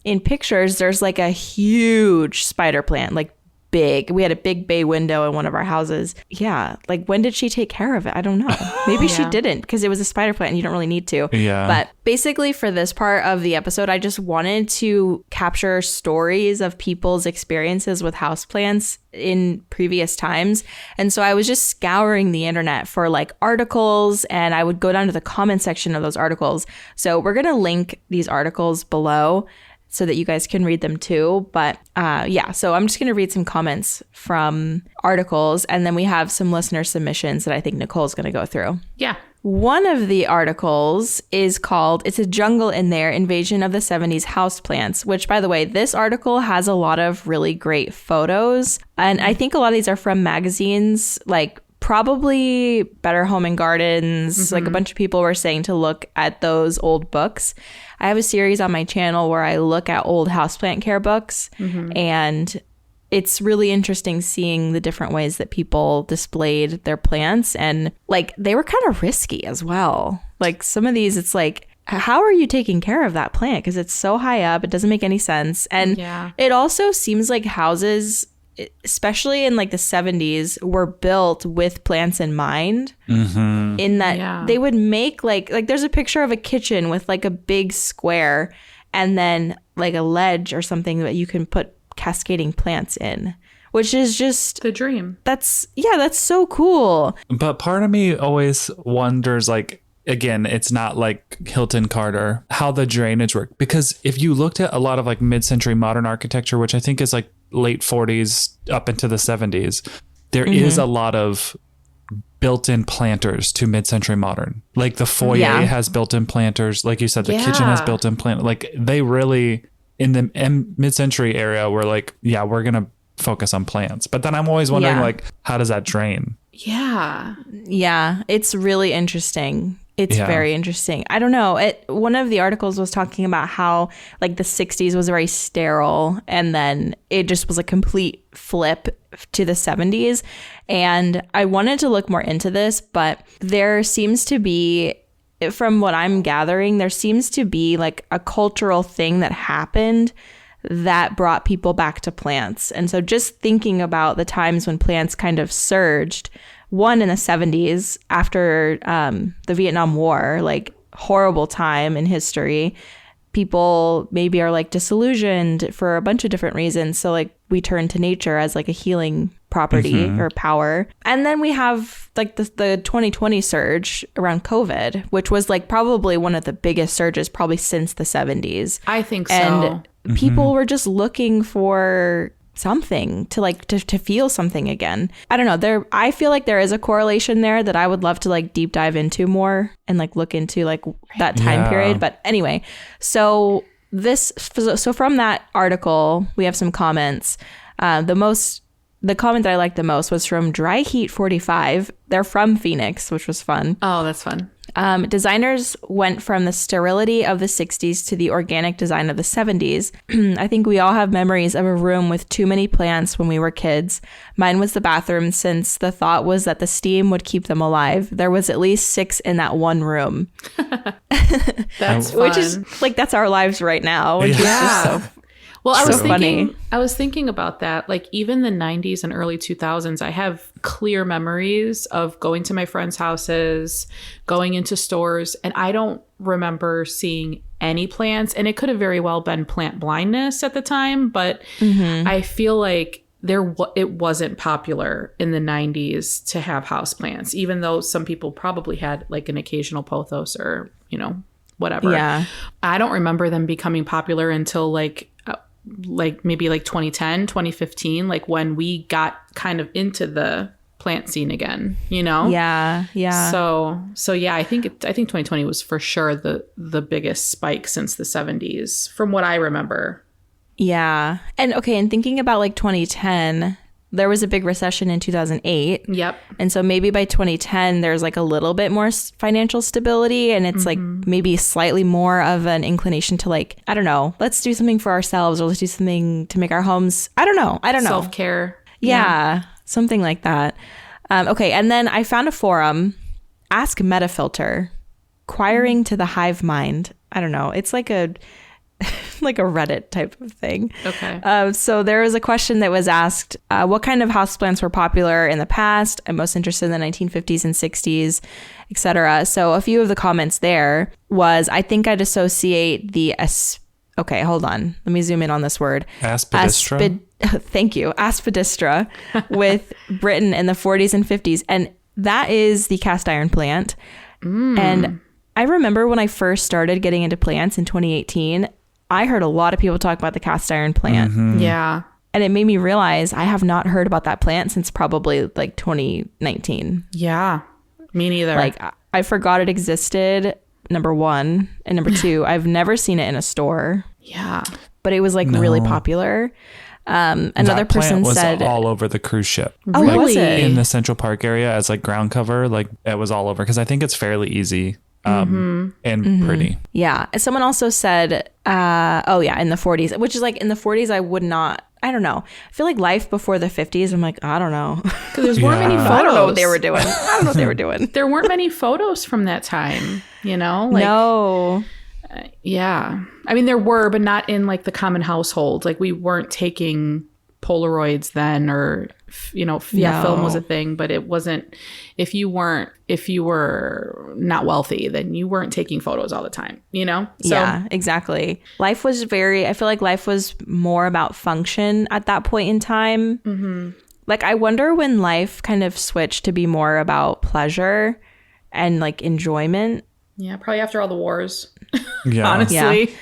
in pictures, there's like a huge spider plant, like big. We had a big bay window in one of our houses. Yeah. Like when did she take care of it? I don't know. Maybe she Yeah. didn't because it was a spider plant and you don't really need to. Yeah. But basically for this part of the episode, I just wanted to capture stories of people's experiences with houseplants in previous times. And so I was just scouring the internet for like articles, and I would go down to the comment section of those articles. So we're going to link these articles below so that you guys can read them too. But yeah, so I'm just going to read some comments from articles, and then we have some listener submissions that I think Nicole's going to go through. Yeah. One of the articles is called It's a Jungle in There, Invasion of the 70s Houseplants, which, by the way, this article has a lot of really great photos. And I think a lot of these are from magazines, like probably Better Home and Gardens. Like a bunch of people were saying to look at those old books. I have a series on my channel where I look at old houseplant care books, and it's really interesting seeing the different ways that people displayed their plants, and like they were kind of risky as well. Like some of these, it's like, how are you taking care of that plant? Because it's so high up, it doesn't make any sense. And Yeah. it also seems like houses, especially in like the 70s, were built with plants in mind. In that Yeah. they would make like there's a picture of a kitchen with like a big square and then like a ledge or something that you can put cascading plants in, which is just The dream. that's so cool. But part of me always wonders, like, again, it's not like Hilton Carter, how the drainage worked. Because if you looked at a lot of like mid-century modern architecture, which I think is like late 40s up into the 70s, there is a lot of built-in planters to mid-century modern. Like the foyer Yeah. has built-in planters. Like you said, the kitchen has Yeah. built-in plant. Like they really in the mid-century area were like, yeah, we're going to focus on plants. But then I'm always wondering, Yeah. like, how does that drain? Yeah. Yeah, it's really interesting. It's Yeah. very interesting. I don't know. One of the articles was talking about how like the 60s was very sterile and then it just was a complete flip to the 70s. And I wanted to look more into this, but there seems to be, from what I'm gathering, there seems to be like a cultural thing that happened that brought people back to plants. And so just thinking about the times when plants kind of surged, one in the 70s after the Vietnam War, like horrible time in history. People maybe are like disillusioned for a bunch of different reasons. So like we turn to nature as like a healing property or power. And then we have like the 2020 surge around COVID, which was like probably one of the biggest surges probably since the 70s. I think so. And people were just looking for something to like to feel something again. I don't know. I feel like there is a correlation there that I would love to like deep dive into more and like look into like that time Yeah. period. But anyway, so from that article, we have some comments. The comment that I liked the most was from Dry Heat 45. They're from Phoenix, which was fun. Oh, that's fun. Designers went from the sterility of the 60s to the organic design of the 70s. I think we all have memories of a room with too many plants when we were kids. Mine was the bathroom, since the thought was that the steam would keep them alive. There was at least 6 in that one room. That's fun. Which is like, that's our lives right now. Which is just so Well, I was So thinking funny. I was thinking about that. Like even the 90s and early 2000s, I have clear memories of going to my friends' houses, going into stores, and I don't remember seeing any plants. And it could have very well been plant blindness at the time, but I feel like it wasn't popular in the 90s to have houseplants, even though some people probably had like an occasional pothos or, whatever. Yeah. I don't remember them becoming popular until like maybe like 2010, 2015, like when we got kind of into the plant scene again, Yeah. So yeah, I think 2020 was for sure the biggest spike since the 70s from what I remember. Yeah. And thinking about like 2010, there was a big recession in 2008. Yep. And so maybe by 2010, there's like a little bit more financial stability, and it's like maybe slightly more of an inclination to like, I don't know, let's do something for ourselves, or let's do something to make our homes. I don't know. Self-care. Yeah, something like that. And then I found a forum, Ask Metafilter, Quiring to the Hive Mind. I don't know. It's like a like a Reddit type of thing. Okay. So there was a question that was asked, what kind of houseplants were popular in the past? I'm most interested in the 1950s and 60s, etc. So a few of the comments there was, I think I'd associate okay, hold on. Let me zoom in on this word. Aspidistra? Thank you. Aspidistra with Britain in the 40s and 50s. And that is the cast iron plant. And I remember when I first started getting into plants in 2018, I heard a lot of people talk about the cast iron plant. Yeah. And it made me realize I have not heard about that plant since probably like 2019. Yeah. Me neither. Like I forgot it existed, number one. And number two, I've never seen it in a store, yeah. but it was like really popular. Another That person plant was said, all over the cruise ship. oh, Really? was it? In the Central Park area as like ground cover, like it was all over because I think it's fairly easy and pretty. Yeah. Someone also said, in the 40s, which is like in the 40s, I don't know. I feel like life before the 50s, I'm like, I don't know. Because there weren't many photos. I don't know what they were doing. I don't know what they were doing. There weren't many photos from that time, Like, no. Yeah. I mean, there were, but not in like the common household. Like we weren't taking Polaroids then, or, film was a thing, but it wasn't, if you were not wealthy, then you weren't taking photos all the time, So, Yeah, exactly. I feel like life was more about function at that point in time. Mm-hmm. Like, I wonder when life kind of switched to be more about pleasure and like enjoyment. yeah, probably after all the wars, Yeah. honestly.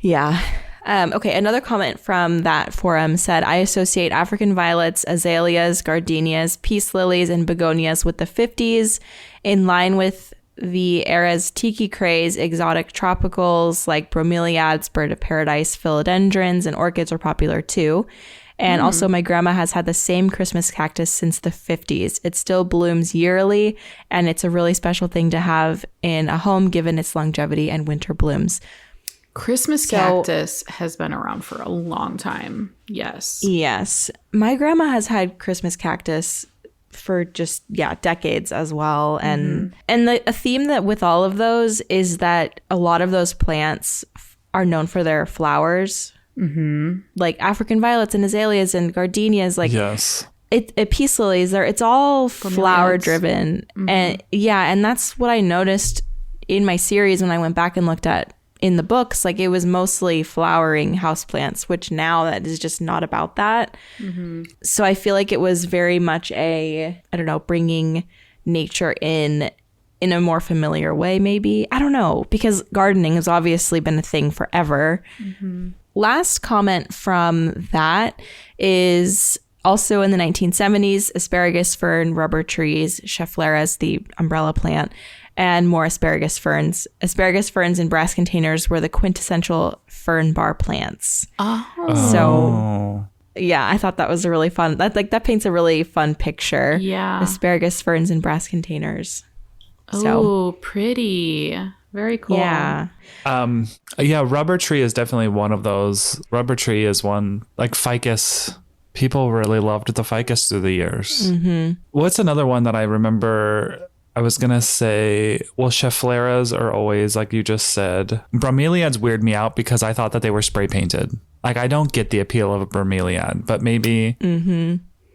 Yeah. Another comment from that forum said, I associate African violets, azaleas, gardenias, peace lilies, and begonias with the 50s, in line with the era's tiki craze, exotic tropicals like bromeliads, bird of paradise, philodendrons, and orchids are popular too. And also, my grandma has had the same Christmas cactus since the 50s. It still blooms yearly, and it's a really special thing to have in a home given its longevity and winter blooms. Christmas cactus has been around for a long time. Yes. Yes. My grandma has had Christmas cactus for just, decades as well. And a theme that with all of those is that a lot of those plants are known for their flowers. Like African violets and azaleas and gardenias, like Yes. peace lilies. It's all flower driven, and and that's what I noticed in my series when I went back and looked at in the books. Like it was mostly flowering houseplants, which now that is just not about that. So I feel like it was very much bringing nature in a more familiar way, maybe. I don't know, because gardening has obviously been a thing forever. Last comment from that is also in the 1970s, asparagus fern, rubber trees, Scheffleras, the umbrella plant, and more asparagus ferns. Asparagus ferns in brass containers were the quintessential fern bar plants. So yeah, I thought that was a really fun, that paints a really fun picture. Yeah. Asparagus ferns in brass containers. Oh, pretty. Very cool. Yeah. Rubber tree is definitely one of those. Rubber tree is one, like ficus. People really loved the ficus through the years. What's another one that I remember? I was going to say, well, Scheffleras are always, like you just said. Bromeliads weird me out because I thought that they were spray painted. Like, I don't get the appeal of a bromeliad, but maybe.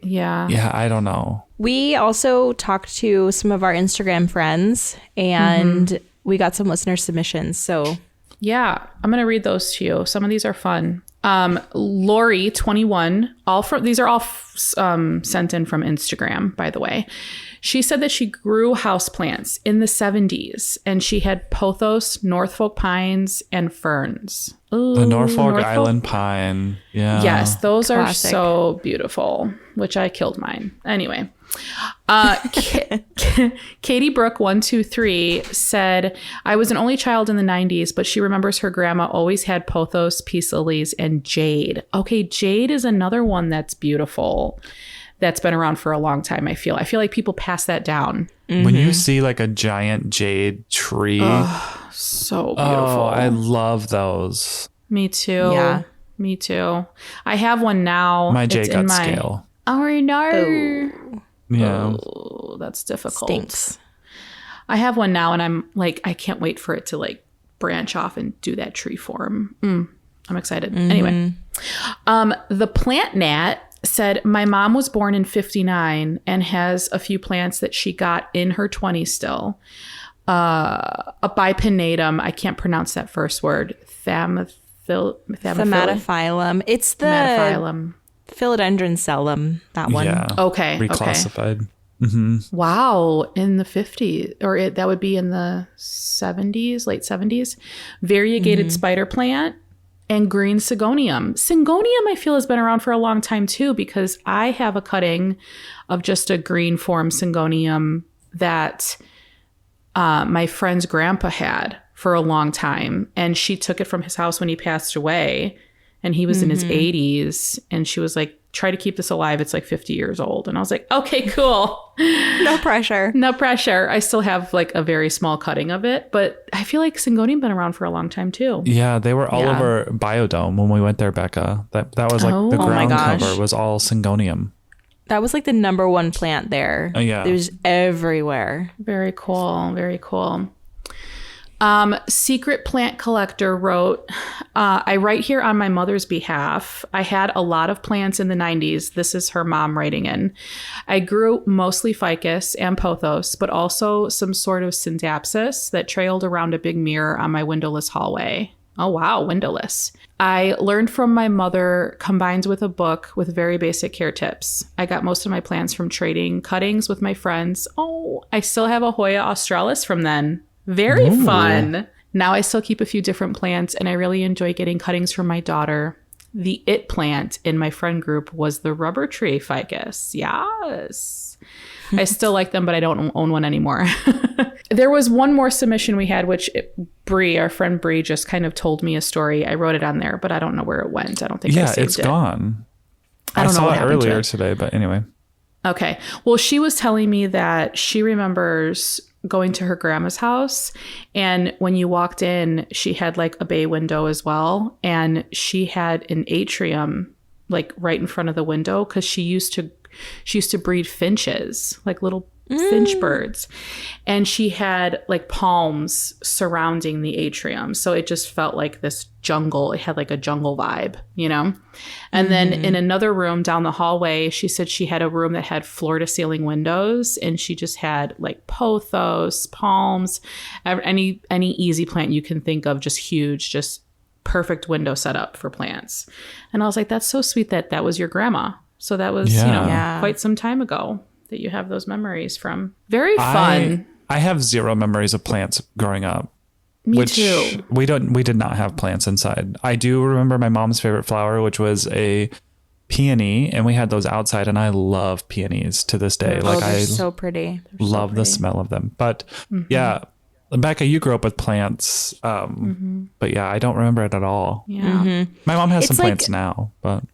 Yeah, I don't know. We also talked to some of our Instagram friends and we got some listener submissions. So yeah, I'm going to read those to you. Some of these are fun. Lori 21, these are all sent in from Instagram, by the way. She said that she grew houseplants in the 70s and she had pothos, Norfolk pines, and ferns. Ooh, The Norfolk Island pine. Yeah. Yes, those Classic. are so beautiful, which I killed mine. Anyway, Katie Brook 123 said, I was an only child in the 90s, but she remembers her grandma always had pothos, peace lilies, and jade. Okay, jade is another one that's beautiful. That's been around for a long time. I feel like people pass that down. When you see like a giant jade tree, So beautiful. I love those. Me too. Yeah. Me too. I have one now. My It's jade in got my- scale. Oh no. Yeah. Oh, that's difficult. stinks. I have one now, and I'm like, I can't wait for it to like branch off and do that tree form. I'm excited. Anyway, the plant gnat said, my mom was born in 59 and has a few plants that she got in her 20s still. A bipinnatum, I can't pronounce that first word. Thematophyllum. It's the Thematophyllum. philodendron sellum, that one. Yeah. Okay. Reclassified. Wow, in the 50s, or that would be in the 70s, late 70s. Variegated spider plant and green syngonium. Syngonium, I feel, has been around for a long time too, because I have a cutting of just a green form syngonium that my friend's grandpa had for a long time. And she took it from his house when he passed away, and he was in his 80s. And she was like, try to keep this alive. It's like 50 years old. And I was like, okay, cool. No pressure. No pressure. I still have like a very small cutting of it, but I feel like syngonium been around for a long time too. Yeah, they were all Yeah. over Biodome when we went there, Becca. That was like the Oh my ground gosh. cover was all Syngonium. That was like the number one plant there. Oh, yeah. It was everywhere. Very cool. Very cool. Secret Plant Collector wrote, I write here on my mother's behalf. I had a lot of plants in the 90s. This is her mom writing in. I grew mostly ficus and pothos, but also some sort of syndapsis that trailed around a big mirror on my windowless hallway. Oh, wow, windowless. I learned from my mother, combined with a book with very basic care tips. I got most of my plants from trading cuttings with my friends. Oh, I still have a Hoya australis from then. Very fun. Now I still keep a few different plants, and I really enjoy getting cuttings from my daughter. The it plant in my friend group was the rubber tree ficus. Yes. I still like them, but I don't own one anymore. There was one more submission we had, which Bree, our friend Bree, just kind of told me a story. I wrote it on there, but I don't know where it went. I don't think I saved it's it. gone. I don't know saw what it happened to earlier it. today, but anyway. Okay. Well, she was telling me that she remembers going to her grandma's house, and when you walked in, she had like a bay window as well, and she had an atrium like right in front of the window because she used to breed finches, like little finch birds, and she had like palms surrounding the atrium, so it just felt like this jungle. It had like a jungle vibe, you know. And then in another room down the hallway, she said she had a room that had floor to ceiling windows, and she just had like pothos, palms, any easy plant you can think of, just huge, just perfect window setup for plants. And I was like, that's so sweet that was your grandma. So that was Yeah. quite some time ago that you have those memories from. Very fun. I have zero memories of plants growing up. Me too. We did not have plants inside. I do remember my mom's favorite flower, which was a peony, and we had those outside, and I love peonies to this day. Like they're I so pretty. They're so love the pretty. smell of them. But yeah, Becca, you grew up with plants. But yeah, I don't remember it at all. Yeah. My mom has It's some like- plants now, but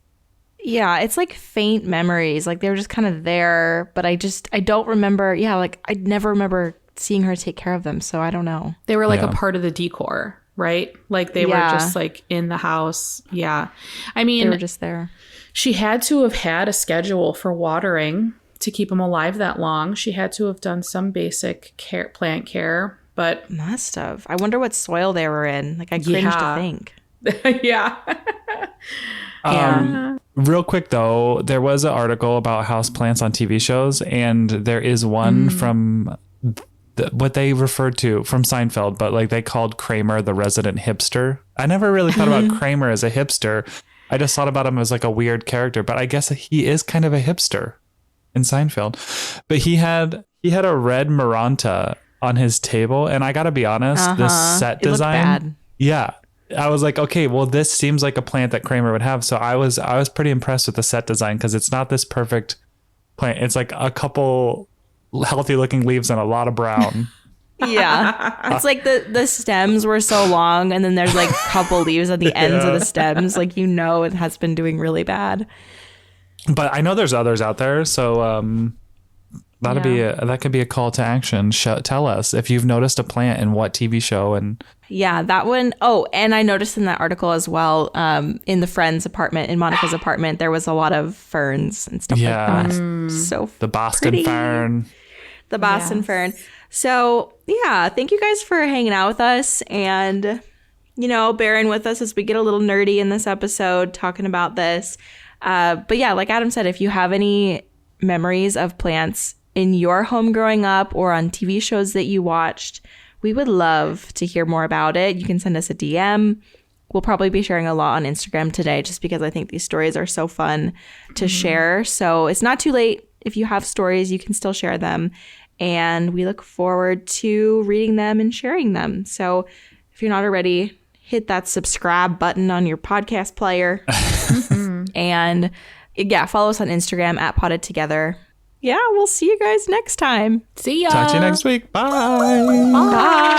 Yeah, it's like faint memories. Like they were just kind of there, but I don't remember. Yeah, like I never remember seeing her take care of them. So I don't know. They were like Yeah. a part of the decor, right? Like they were Yeah. just like in the house. Yeah. I They mean, were just there. she had to have had a schedule for watering to keep them alive that long. She had to have done some basic care, plant care, but Must have. I wonder what soil they were in. Like I cringe Yeah. to think. yeah. real quick though, there was an article about houseplants on TV shows, and there is one from what they referred to from Seinfeld, but like they called Kramer the resident hipster. I never really thought about Kramer as a hipster. I just thought about him as like a weird character, but I guess he is kind of a hipster in Seinfeld. But he had a red Maranta on his table, and I gotta be honest, this set It looked design, bad. yeah. I was like, okay, well, this seems like a plant that Kramer would have. So I was pretty impressed with the set design because it's not this perfect plant. It's like a couple healthy looking leaves and a lot of brown. Yeah. It's like the stems were so long, and then there's like a couple leaves at the ends of the stems. Like, it has been doing really bad. But I know there's others out there. So that could be a call to action. Tell us if you've noticed a plant in what TV show. And Yeah, that one. Oh, and I noticed in that article as well, in the friend's apartment, in Monica's apartment, there was a lot of ferns and stuff Yeah. like that. So the Boston pretty. fern. The Boston fern. So yeah, thank you guys for hanging out with us and, bearing with us as we get a little nerdy in this episode talking about this. But yeah, like Adam said, if you have any memories of plants in your home growing up or on TV shows that you watched, we would love to hear more about it. You can send us a DM. We'll probably be sharing a lot on Instagram today just because I think these stories are so fun to share. So it's not too late. If you have stories, you can still share them. And we look forward to reading them and sharing them. So if you're not already, hit that subscribe button on your podcast player. And yeah, follow us on Instagram at Potted Together. Yeah, we'll see you guys next time. See ya. Talk to you next week. Bye. Bye.